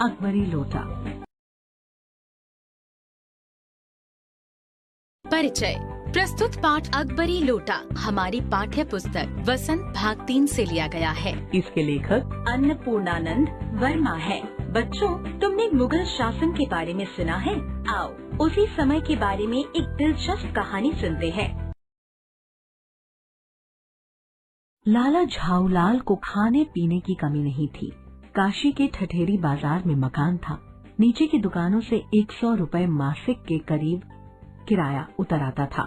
अकबरी लोटा। परिचय। प्रस्तुत पाठ अकबरी लोटा हमारी पाठ्य पुस्तक वसंत भाग 3 से लिया गया है। इसके लेखक अन्नपूर्णानंद वर्मा है। बच्चों, तुमने मुगल शासन के बारे में सुना है? आओ उसी समय के बारे में एक दिलचस्प कहानी सुनते हैं। लाला झाऊलाल को खाने पीने की कमी नहीं थी। काशी के ठठेरी बाजार में मकान था। नीचे की दुकानों से 100 रुपए मासिक के करीब किराया उतर आता था।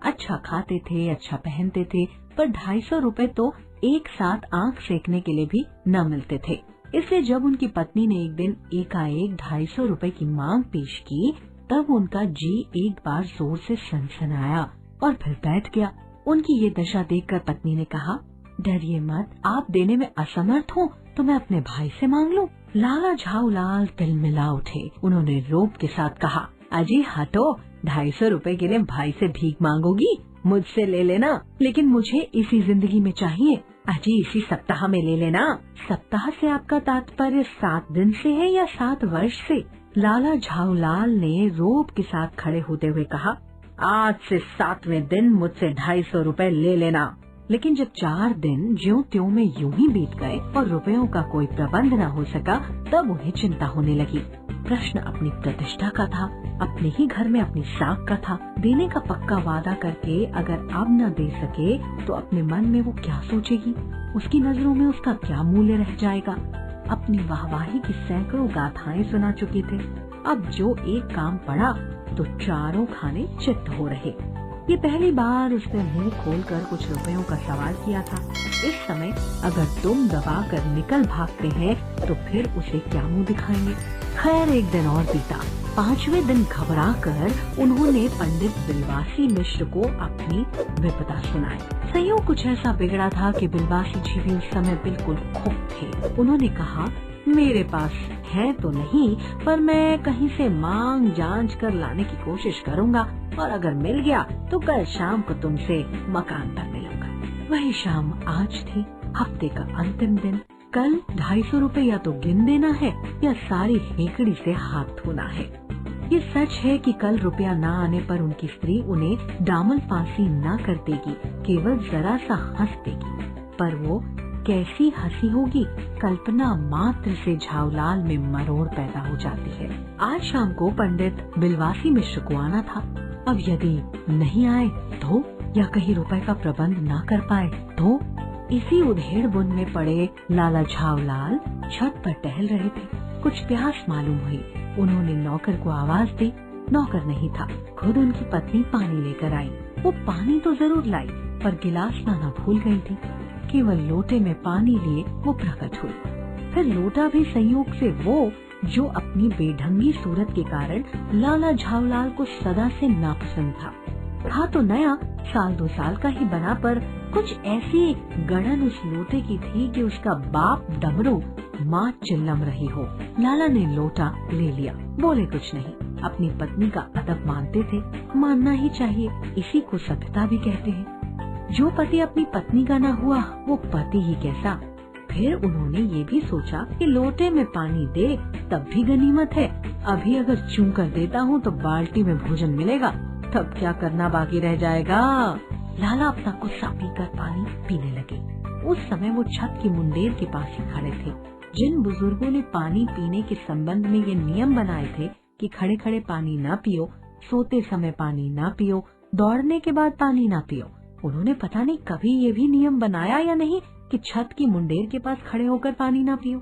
अच्छा खाते थे, अच्छा पहनते थे, पर 250 रुपए तो एक साथ आंख सेकने के लिए भी न मिलते थे। इसलिए जब उनकी पत्नी ने एक दिन एकाएक 250 रुपए की मांग पेश की, तब उनका जी एक बार जोर से सनसनाया और फिर बैठ गया। उनकी ये दशा देखकर पत्नी ने कहा, डरिए मत, आप देने में असमर्थ हो तो मैं अपने भाई से मांग लूं। लाला झाऊलाल तिलमिला उठे। उन्होंने रोब के साथ कहा, अजी हटो, 250 रुपए के लिए भाई से भीख मांगोगी? मुझसे ले लेना, लेकिन मुझे इसी जिंदगी में चाहिए। अजी इसी सप्ताह में ले लेना। सप्ताह से आपका तात्पर्य 7 दिन से है या 7 वर्ष से? लाला झाऊलाल ने रोब के साथ खड़े होते हुए कहा, आज से 7वें दिन मुझसे 250 रुपए ले लेना। लेकिन जब 4 दिन ज्यों त्यों में यूं ही बीत गए और रुपयों का कोई प्रबंध न हो सका, तब उन्हें चिंता होने लगी। प्रश्न अपनी प्रतिष्ठा का था, अपने ही घर में अपनी साख का था। देने का पक्का वादा करके अगर अब न दे सके तो अपने मन में वो क्या सोचेगी? उसकी नजरों में उसका क्या मूल्य रह जाएगा? अपनी वाहवाही की सैकड़ों गाथाएं सुना चुके थे। अब जो एक काम पड़ा तो चारों खाने चित्त हो रहे। ये पहली बार उसने मुंह खोलकर कुछ रुपयों का सवाल किया था। इस समय अगर तुम दबा कर निकल भागते हैं तो फिर उसे क्या मुंह दिखाएंगे? खैर एक दिन और बीता। 5वें दिन घबराकर उन्होंने पंडित बिलवासी मिश्र को अपनी विपदा सुनाई। संयोग कुछ ऐसा बिगड़ा था कि बिलवासी जी भी उस समय बिल्कुल खुश थे। उन्होंने कहा, मेरे पास है तो नहीं, पर मैं कहीं से मांग जांच कर लाने की कोशिश करूंगा, और अगर मिल गया तो कल शाम को तुमसे मकान पर मिलूंगा। वही शाम आज थी, हफ्ते का अंतिम दिन। कल 250 रुपए या तो गिन देना है या सारी हेकड़ी से हाथ धोना है। ये सच है कि कल रुपया न आने पर उनकी स्त्री उन्हें दामन फांसी न कर देगी, केवल जरा सा हंस देगी। पर वो कैसी हंसी होगी, कल्पना मात्र से झाऊलाल में मरोड़ पैदा हो जाती है। आज शाम को पंडित बिलवासी मिश्र को आना था। अब यदि नहीं आए तो, या कहीं रुपए का प्रबंध न कर पाए तो? इसी उधेड़ बुन में पड़े लाला झाऊलाल छत पर टहल रहे थे। कुछ प्यास मालूम हुई। उन्होंने नौकर को आवाज दी। नौकर नहीं था, खुद उनकी पत्नी पानी लेकर आई। वो पानी तो जरूर लाई, पर गिलास लाना भूल गई थी। केवल लोटे में पानी लिए वो प्रकट हुई। फिर लोटा भी संयोग से वो, जो अपनी बेढंगी सूरत के कारण लाला झाऊलाल को सदा से नापसंद था तो नया, 1-2 साल का ही बना, पर कुछ ऐसी गड़न उस लोटे की थी कि उसका बाप डमरू माँ चिल्लम रही हो। लाला ने लोटा ले लिया, बोले कुछ नहीं। अपनी पत्नी का अदब मानते थे, मानना ही चाहिए, इसी को सभ्यता भी कहते हैं। जो पति अपनी पत्नी का न हुआ वो पति ही कैसा। फिर उन्होंने ये भी सोचा कि लोटे में पानी दे तब भी गनीमत है। अभी अगर चूं कर देता हूँ तो बाल्टी में भोजन मिलेगा, तब क्या करना बाकी रह जाएगा। लाला अपना गुस्सा पीकर पानी पीने लगे। उस समय वो छत की मुंडेर के पास ही खड़े थे। जिन बुजुर्गों ने पानी पीने के संबंध में ये नियम बनाए थे कि खड़े खड़े पानी न पियो, सोते समय पानी न पियो, दौड़ने के बाद पानी न पियो, उन्होंने पता नहीं कभी ये भी नियम बनाया या नहीं कि छत की मुंडेर के पास खड़े होकर पानी ना पियो।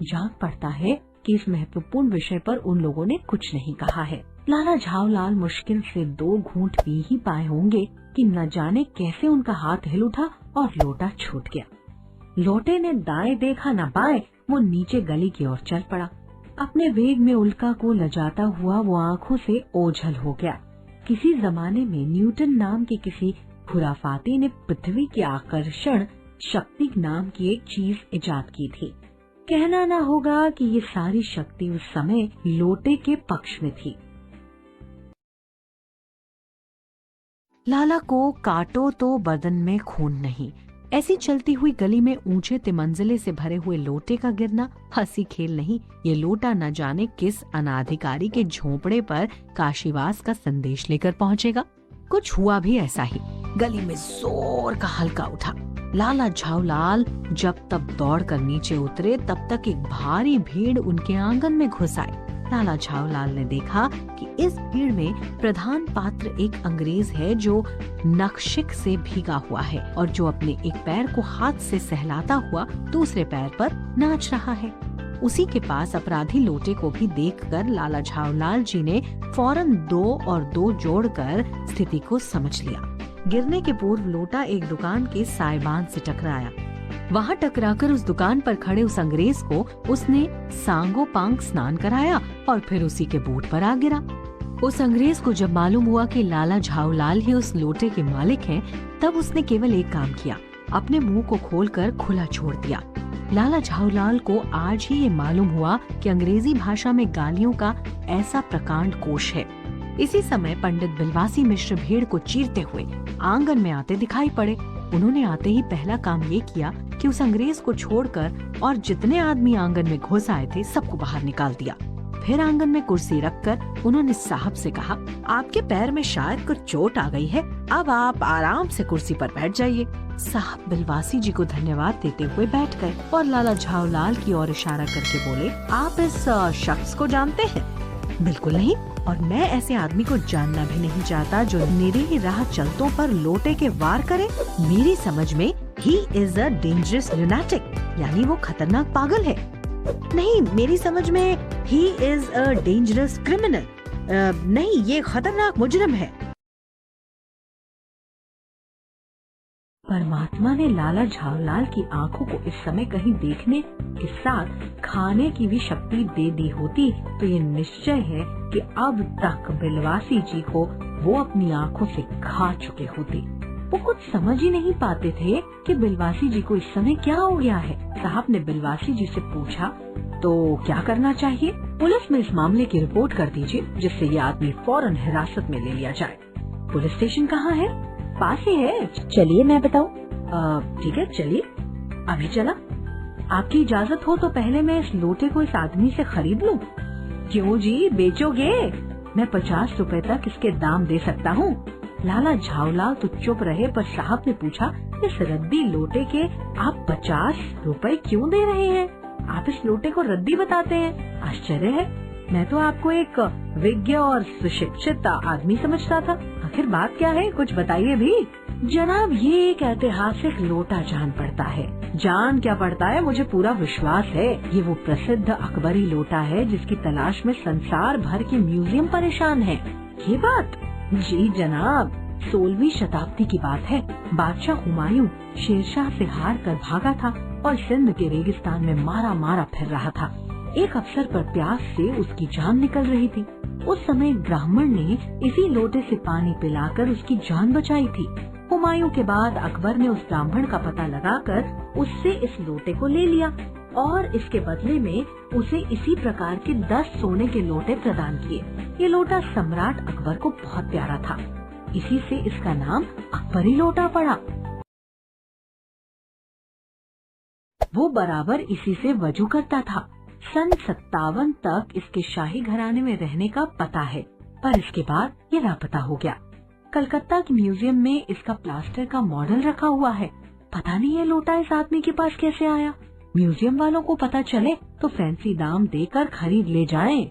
जान पड़ता है कि इस महत्वपूर्ण विषय पर उन लोगों ने कुछ नहीं कहा है। लाला झाऊलाल मुश्किल से 2 घूंट पी ही पाए होंगे कि न जाने कैसे उनका हाथ हिल उठा और लोटा छूट गया। लोटे ने दाएं देखा न बाएं, वो नीचे गली की ओर चल पड़ा। अपने वेग में उल्का को लजाता हुआ वो आँखों से ओझल हो गया। किसी जमाने में न्यूटन नाम के किसी खुराफाती ने पृथ्वी के आकर्षण शक्ति नाम की एक चीज इजाद की थी। कहना ना होगा कि ये सारी शक्ति उस समय लोटे के पक्ष में थी। लाला को काटो तो बदन में खून नहीं, ऐसी चलती हुई गली में ऊंचे तिमंजिले से भरे हुए लोटे का गिरना हंसी खेल नहीं, ये लोटा न जाने किस अनाधिकारी के झोंपड़े पर काशीवास का संदेश लेकर पहुंचेगा। कुछ हुआ भी ऐसा ही। गली में जोर का हल्का उठा। लाला झावलाल जब तब दौड़कर नीचे उतरे, तब तक एक भारी भीड़ उनके आंगन में घुस आई। लाला झावलाल ने देखा कि इस भीड़ में प्रधान पात्र एक अंग्रेज है जो नखशिक से भीगा हुआ है और जो अपने एक पैर को हाथ से सहलाता हुआ दूसरे पैर पर नाच रहा है। उसी के पास अपराधी लोटे को भी देखकर लाला झावलाल जी ने फौरन 2 और 2 जोड़कर स्थिति को समझ लिया। गिरने के पूर्व लोटा एक दुकान के साइबान से टकराया। वहाँ टकराकर उस दुकान पर खड़े उस अंग्रेज को उसने सांगो पांग स्नान कराया और फिर उसी के बूट पर आ गिरा। उस अंग्रेज को जब मालूम हुआ कि लाला झावलाल ही उस लोटे के मालिक हैं, तब उसने केवल एक काम किया, अपने मुंह को खोलकर खुला छोड़ दिया। लाला झावलाल को आज ही ये मालूम हुआ कि अंग्रेजी भाषा में गालियों का ऐसा प्रकांड कोश है। इसी समय पंडित बिलवासी मिश्र भीड़ को चीरते हुए आंगन में आते दिखाई पड़े। उन्होंने आते ही पहला काम ये किया कि उस अंग्रेज को छोड़कर और जितने आदमी आंगन में घुस आए थे सबको बाहर निकाल दिया। फिर आंगन में कुर्सी रखकर उन्होंने साहब से कहा, आपके पैर में शायद कुछ चोट आ गई है, अब आप आराम से कुर्सी पर बैठ जाइए। साहब बिलवासी जी को धन्यवाद देते हुए बैठ गए और लाला झावलाल की ओर इशारा करके बोले, आप इस शख्स को जानते हैं? बिल्कुल नहीं, और मैं ऐसे आदमी को जानना भी नहीं चाहता जो मेरे ही राह चलतों पर लोटे के वार करे। मेरी समझ में he is a dangerous lunatic, यानी वो खतरनाक पागल है। नहीं, मेरी समझ में he is a dangerous criminal. नहीं, ये खतरनाक मुजरिम है। परमात्मा ने लाला झावलाल की आंखों को इस समय कहीं देखने के साथ खाने की भी शक्ति दे दी होती तो ये निश्चय है कि अब तक बिलवासी जी को वो अपनी आंखों से खा चुके होते। वो कुछ समझ ही नहीं पाते थे कि बिलवासी जी को इस समय क्या हो गया है। साहब ने बिलवासी जी से पूछा, तो क्या करना चाहिए? पुलिस में इस मामले की रिपोर्ट कर दीजिए, जिससे ये आदमी फौरन हिरासत में ले लिया जाए। पुलिस स्टेशन कहाँ है? पास ही है, चलिए मैं बताऊं। ठीक है, चलिए। अभी चला। आपकी इजाजत हो तो पहले मैं इस लोटे को इस आदमी से खरीद लूं। क्यों जी, बेचोगे? मैं 50 रुपए तक इसके दाम दे सकता हूँ। लाला झावलाल तो चुप रहे, पर साहब ने पूछा, इस रद्दी लोटे के आप 50 रुपए क्यों दे रहे हैं? आप इस लोटे को रद्दी बताते हैं? आश्चर्य है, मैं तो आपको एक विज्ञ और सुशिक्षित आदमी समझता था। आखिर बात क्या है, कुछ बताइए भी। जनाब, ये एक ऐतिहासिक लोटा जान पड़ता है। जान क्या पड़ता है, मुझे पूरा विश्वास है ये वो प्रसिद्ध अकबरी लोटा है जिसकी तलाश में संसार भर के म्यूजियम परेशान है। ये बात? जी जनाब, 16वीं शताब्दी की बात है। बादशाह हुमायूं शेरशाह से हार कर भागा था और सिंध के रेगिस्तान में मारा मारा फिर रहा था। एक अफसर पर प्यास से उसकी जान निकल रही थी। उस समय ब्राह्मण ने इसी लोटे से पानी पिलाकर उसकी जान बचाई थी। हुमायूं के बाद अकबर ने उस ब्राह्मण का पता लगाकर उससे इस लोटे को ले लिया और इसके बदले में उसे इसी प्रकार के 10 सोने के लोटे प्रदान किए। ये लोटा सम्राट अकबर को बहुत प्यारा था, इसी से इसका नाम अकबरी लोटा पड़ा। वो बराबर इसी से वजू करता था। सन 57 तक इसके शाही घराने में रहने का पता है, पर इसके बाद ये लापता हो गया। कलकत्ता के म्यूजियम में इसका प्लास्टर का मॉडल रखा हुआ है। पता नहीं ये लोटा इस आदमी के पास कैसे आया। म्यूजियम वालों को पता चले तो फैंसी दाम देकर खरीद ले जाएं।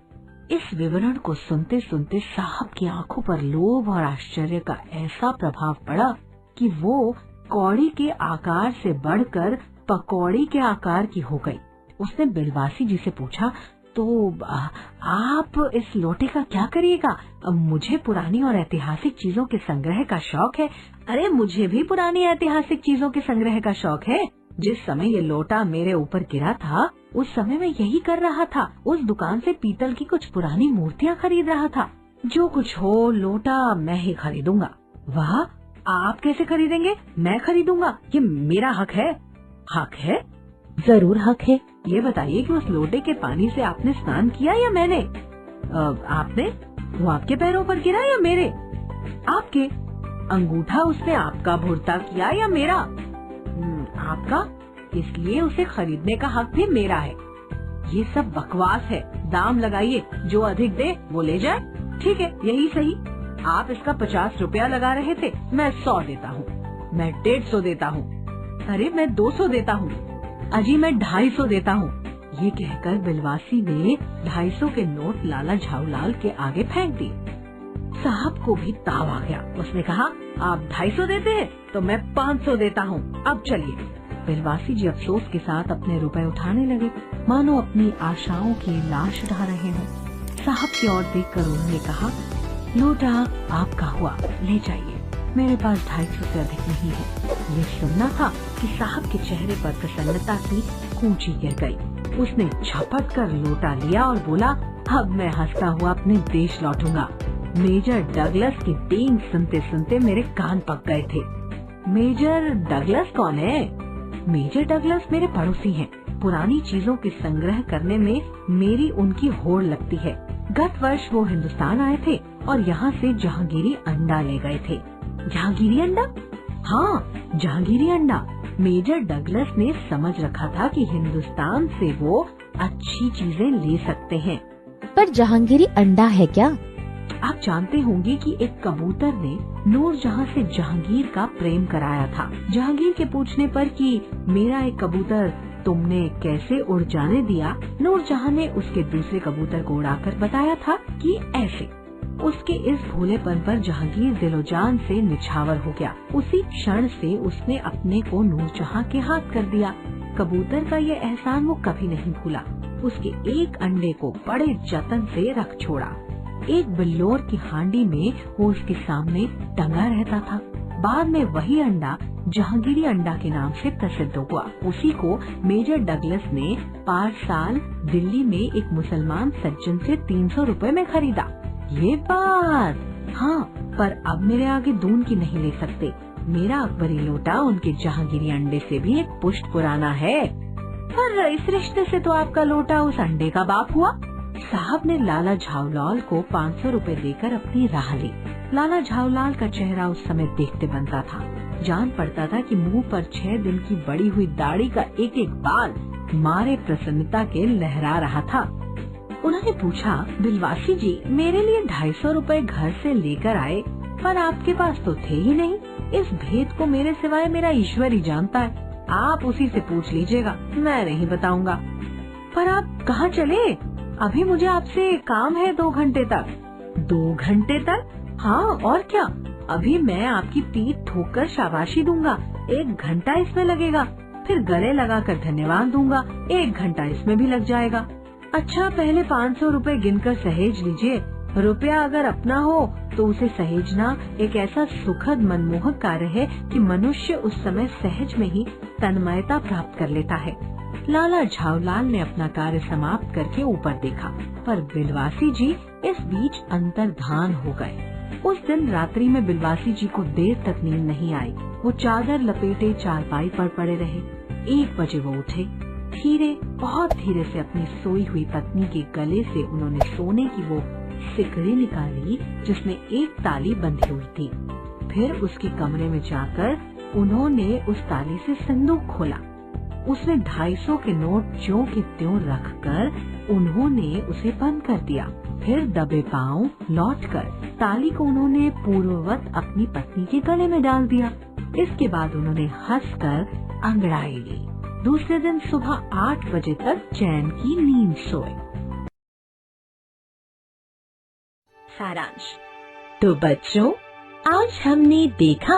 इस विवरण को सुनते सुनते साहब की आंखों पर लोभ और आश्चर्य का ऐसा प्रभाव पड़ा कि वो कौड़ी के आकार से बढ़कर पकौड़ी के आकार की हो गई। उसने बिलवासी जी से पूछा, तो आप इस लोटे का क्या करिएगा? मुझे पुरानी और ऐतिहासिक चीजों के संग्रह का शौक है। अरे मुझे भी पुरानी ऐतिहासिक चीजों के संग्रह का शौक है। जिस समय ये लोटा मेरे ऊपर गिरा था उस समय मैं यही कर रहा था। उस दुकान से पीतल की कुछ पुरानी मूर्तियाँ खरीद रहा था। जो कुछ हो, लोटा मैं ही खरीदूंगा। वाह, आप कैसे खरीदेंगे? मैं खरीदूंगा, ये मेरा हक है। हक है? जरूर हक है। ये बताइए कि उस लोटे के पानी से आपने स्नान किया या मैंने? आपने? वो आपके पैरों पर गिरा या मेरे? आपके। अंगूठा उसने आपका भुरता किया या मेरा? आपका, इसलिए उसे खरीदने का हक भी मेरा है। ये सब बकवास है, दाम लगाइए, जो अधिक दे वो ले जाए। ठीक है, यही सही। आप इसका 50 रुपया लगा रहे थे, मैं 100 देता हूँ। मैं 150 देता हूँ। अरे मैं 200 देता हूँ। अजी मैं 250 देता हूँ। ये कहकर बिलवासी ने 250 के नोट लाला झाऊलाल के आगे फेंक दिए। साहब को भी ताव आ गया। उसने कहा, आप 250 देते हैं तो मैं 500 देता हूँ, अब चलिए। बिलवासी जी अफसोस के साथ अपने रुपए उठाने लगे, मानो अपनी आशाओं की लाश उठा रहे हों। साहब की ओर देखकर उन्होंने कहा, लोटा आपका हुआ, ले जाइए, मेरे पास 250 से अधिक नहीं है। ये सुनना था कि साहब के चेहरे पर प्रसन्नता की कूंची गिर गई। उसने झपट कर लोटा लिया और बोला, अब मैं हंसता हुआ अपने देश लौटूंगा। मेजर डगलस की टींग सुनते सुनते मेरे कान पक गए थे। मेजर डगलस कौन है? मेजर डगलस मेरे पड़ोसी हैं। पुरानी चीजों के संग्रह करने में मेरी उनकी होड़ लगती है। गत वर्ष वो हिंदुस्तान आए थे और यहाँ से जहांगीरी अंडा ले गए थे। जहांगीरी अंडा? हाँ, जहांगीरी अंडा। मेजर डगलस ने समझ रखा था कि हिंदुस्तान से वो अच्छी चीजें ले सकते हैं। पर जहांगीरी अंडा है क्या? आप जानते होंगे कि एक कबूतर ने नूरजहां से जहांगीर का प्रेम कराया था। जहांगीर के पूछने पर कि मेरा एक कबूतर तुमने कैसे उड़ जाने दिया, नूरजहां ने उसके दूसरे कबूतर को उड़ाकर बताया था कि ऐसे। उसके इस भोलेपन पर जहांगीर दिलोजान से निछावर हो गया। उसी क्षण से उसने अपने को नूरजहां के हाथ कर दिया। कबूतर का ये एहसान वो कभी नहीं भूला। उसके एक अंडे को बड़े जतन से रख छोड़ा। एक बिल्लोर की हांडी में वो उसके सामने टंगा रहता था। बाद में वही अंडा जहांगीरी अंडा के नाम से प्रसिद्ध हुआ। उसी को मेजर डगलस ने 5 साल दिल्ली में एक मुसलमान सज्जन से 300 रुपए में खरीदा। ये बात, हाँ, पर अब मेरे आगे दून की नहीं ले सकते। मेरा अकबरी लोटा उनके जहांगीरी अंडे से भी एक पुश्त पुराना है। पर इस रिश्ते से तो आपका लोटा उस अंडे का बाप हुआ। साहब ने लाला झाऊलाल को 500 रुपए देकर अपनी राह ली। लाला झाऊलाल का चेहरा उस समय देखते बनता था। जान पड़ता था कि मुंह पर 6 दिन की बड़ी हुई दाढ़ी का एक एक बाल मारे प्रसन्नता के लहरा रहा था। उन्होंने पूछा, बिलवासी जी, मेरे लिए 250 रुपए घर से लेकर आए, पर आपके पास तो थे ही नहीं। इस भेद को मेरे सिवाय मेरा ईश्वर ही जानता है। आप उसी से पूछ लीजिएगा, मैं नहीं बताऊंगा। पर आप कहाँ चले? अभी मुझे आपसे काम है 2 घंटे तक। 2 घंटे तक? हाँ, और क्या। अभी मैं आपकी पीठ ठोककर शाबाशी दूंगा, 1 घंटा इसमें लगेगा। फिर गले लगाकर धन्यवाद दूंगा, 1 घंटा इसमें भी लग जाएगा। अच्छा, पहले 500 रुपए गिनकर सहेज लीजिए। रुपया अगर अपना हो तो उसे सहेजना एक ऐसा सुखद मनमोहक कार्य है कि मनुष्य उस समय सहज में ही तन्मयता प्राप्त कर लेता है। लाला झाऊलाल ने अपना कार्य समाप्त करके ऊपर देखा, पर बिलवासी जी इस बीच अंतर्धान हो गए। उस दिन रात्रि में बिलवासी जी को देर तक नींद नहीं आई। वो चादर लपेटे चारपाई पर पड़े रहे। 1 बजे वो उठे। धीरे, बहुत धीरे से अपनी सोई हुई पत्नी के गले से उन्होंने सोने की वो सिकड़ी निकाली जिसमें एक ताली बंधी हुई थी। फिर उसके कमरे में जाकर उन्होंने उस ताली से संदूक खोला। उसमें 250 के नोट ज्यों के त्यों रखकर उन्होंने उसे बंद कर दिया। फिर दबे पांव लौटकर ताली को उन्होंने पूर्ववत अपनी पत्नी के गले में डाल दिया। इसके बाद उन्होंने हंसकर अंगड़ाई ली। दूसरे दिन सुबह 8 बजे तक चैन की नींद सोए। सारांश। तो बच्चों, आज हमने देखा